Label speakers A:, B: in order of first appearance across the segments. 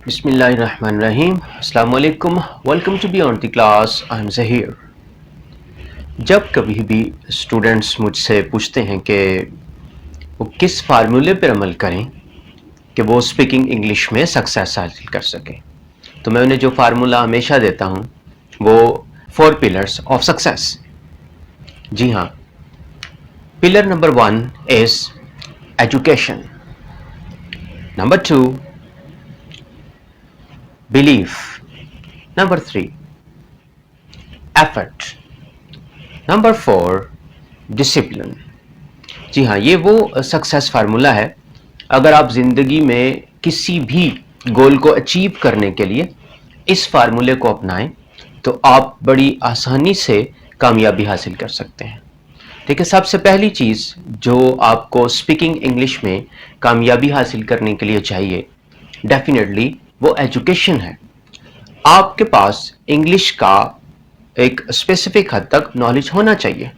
A: بسم اللہ الرحمن الرحیم. السلام علیکم. Welcome to beyond the class. I am Zaheer. جب کبھی بھی اسٹوڈنٹس مجھ سے پوچھتے ہیں کہ وہ کس فارمولے پر عمل کریں کہ وہ اسپیکنگ انگلش میں سکسیس حاصل کر سکیں، تو میں انہیں جو فارمولہ ہمیشہ دیتا ہوں وہ 4 پلرس آف سکسیس. جی ہاں، pillar number 1 is education. Number 2 belief. Number 3 effort. Number 4 discipline. جی ہاں، یہ وہ سکسیس فارمولہ ہے. اگر آپ زندگی میں کسی بھی گول کو اچیو کرنے کے لیے اس فارمولے کو اپنائیں تو آپ بڑی آسانی سے کامیابی حاصل کر سکتے ہیں. ٹھیک ہے، سب سے پہلی چیز جو آپ کو اسپیکنگ انگلش میں کامیابی حاصل کرنے کے لیے چاہیے ڈیفینیٹلی وہ ایجوکیشن ہے. آپ کے پاس انگلش کا ایک اسپیسیفک حد تک نالج ہونا چاہیے.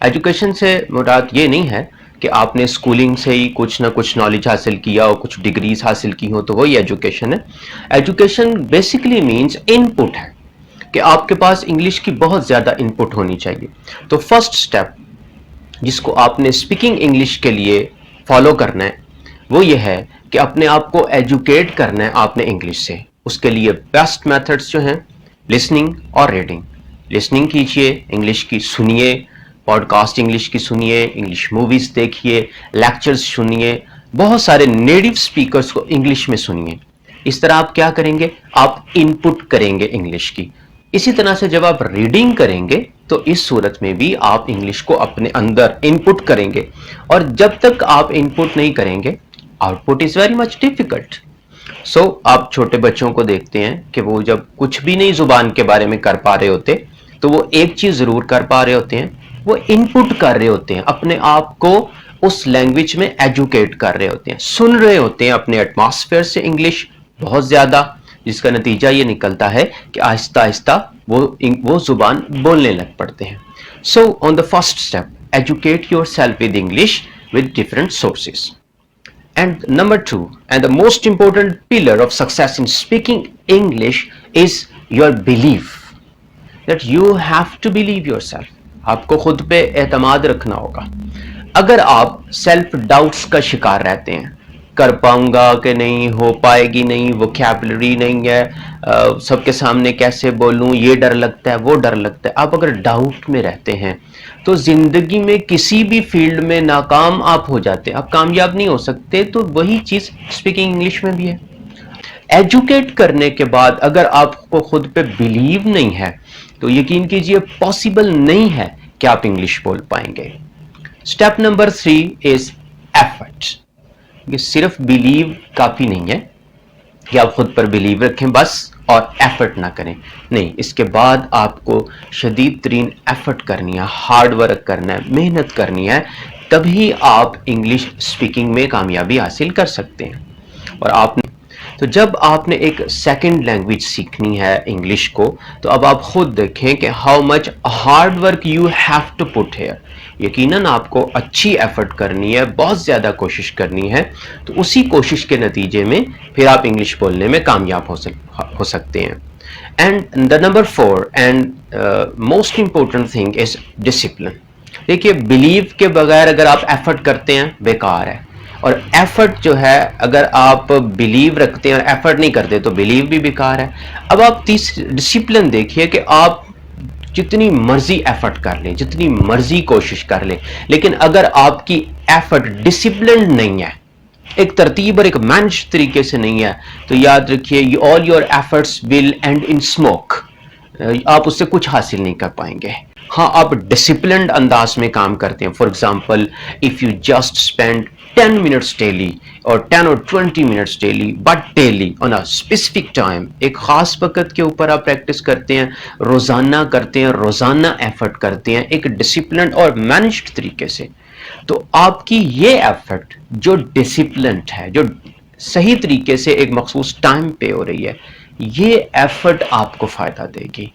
A: ایجوکیشن سے مراد یہ نہیں ہے کہ آپ نے اسکولنگ سے ہی کچھ نہ کچھ نالج حاصل کیا اور کچھ ڈگریز حاصل کی ہو تو وہی ایجوکیشن ہے. ایجوکیشن بیسیکلی مینس ان پٹ ہے کہ آپ کے پاس انگلش کی بہت زیادہ ان پٹ ہونی چاہیے. تو فرسٹ اسٹیپ جس کو آپ نے اسپیکنگ انگلش کے لیے فالو کرنا ہے وہ یہ ہے کہ اپنے آپ کو ایجوکیٹ کرنا ہے آپ نے انگلش سے. اس کے لیے بیسٹ میتھڈس جو ہیں لسننگ اور ریڈنگ. لسننگ کیجئے، انگلش کی سنیے، پوڈ کاسٹ انگلش کی سنیے، انگلش موویز دیکھیے، لیکچرز سنیے، بہت سارے نیٹو اسپیکرز کو انگلش میں سنیے. اس طرح آپ کیا کریں گے؟ آپ ان پٹ کریں گے انگلش کی. اسی طرح سے جب آپ ریڈنگ کریں گے تو اس صورت میں بھی آپ انگلش کو اپنے اندر ان پٹ کریں گے. اور جب تک آپ ان پٹ نہیں کریں گے output is very much difficult. So آپ چھوٹے بچوں کو دیکھتے ہیں کہ وہ جب کچھ بھی نہیں زبان کے بارے میں کر پا رہے ہوتے تو وہ ایک چیز ضرور کر پا رہے ہوتے ہیں، وہ ان پٹ کر رہے ہوتے ہیں، اپنے آپ کو اس لینگویج میں ایجوکیٹ کر رہے ہوتے ہیں، سن رہے ہوتے ہیں اپنے ایٹماسفیئر سے انگلش بہت زیادہ، جس کا نتیجہ یہ نکلتا ہے کہ آہستہ آہستہ وہ زبان بولنے لگ پڑتے ہیں. So on the first step educate yourself with English with different sources. And number 2, and the most important pillar of success in speaking English is your belief. That you have to believe yourself. آپ کو خود پہ اعتماد رکھنا ہوگا. اگر آپ self doubts کا شکار رہتے ہیں، کر پاؤں گا کہ نہیں، ہو پائے گی نہیں، ووکیبلری نہیں ہے، سب کے سامنے کیسے بولوں، یہ ڈر لگتا ہے، وہ ڈر لگتا ہے، آپ اگر ڈاؤٹ میں رہتے ہیں تو زندگی میں کسی بھی فیلڈ میں ناکام آپ ہو جاتے ہیں، آپ کامیاب نہیں ہو سکتے. تو وہی چیز اسپیکنگ انگلش میں بھی ہے. ایجوکیٹ کرنے کے بعد اگر آپ کو خود پہ بلیو نہیں ہے تو یقین کیجئے پاسبل نہیں ہے کہ آپ انگلش بول پائیں گے. اسٹیپ نمبر 3 از ایفرٹ. یہ صرف بلیو کافی نہیں ہے کہ آپ خود پر بلیو رکھیں بس اور ایفرٹ نہ کریں، نہیں، اس کے بعد آپ کو شدید ترین ایفرٹ کرنی ہے، ہارڈ ورک کرنا ہے، محنت کرنی ہے، تبھی آپ انگلش اسپیکنگ میں کامیابی حاصل کر سکتے ہیں. اور تو جب آپ نے ایک سیکنڈ لینگویج سیکھنی ہے انگلش کو تو اب آپ خود دیکھیں کہ how much hard work you have to put here. یقیناً آپ کو اچھی ایفرٹ کرنی ہے، بہت زیادہ کوشش کرنی ہے، تو اسی کوشش کے نتیجے میں پھر آپ انگلش بولنے میں کامیاب ہو سکتے ہیں. And the number 4 and most important thing is discipline. دیکھیے، بلیو کے بغیر اگر آپ ایفرٹ کرتے ہیں بیکار ہے، اور ایفرٹ جو ہے اگر آپ بلیو رکھتے ہیں اور ایفرٹ نہیں کرتے تو بلیو بھی بیکار ہے. اب آپ ڈسپلن دیکھیے کہ آپ جتنی مرضی ایفرٹ کر لیں، جتنی مرضی کوشش کر لیں، لیکن اگر آپ کی ایفرٹ ڈسپلنڈ نہیں ہے، ایک ترتیب اور ایک مینج طریقے سے نہیں ہے، تو یاد رکھیے all your efforts will end in smoke. آپ اس سے کچھ حاصل نہیں کر پائیں گے. ہاں، آپ ڈسپلنڈ انداز میں کام کرتے ہیں. For example if you just spend 10 minutes daily اور 10 or 20 minutes daily but daily on a specific time، ایک خاص وقت کے اوپر آپ پریکٹس کرتے ہیں، روزانہ کرتے ہیں، روزانہ ایفرٹ کرتے ہیں ایک ڈسپلنڈ اور مینجڈ طریقے سے، تو آپ کی یہ ایفرٹ جو ڈسپلنڈ ہے، جو صحیح طریقے سے ایک مخصوص ٹائم پہ ہو رہی ہے، یہ ایفرٹ آپ کو فائدہ دے گی.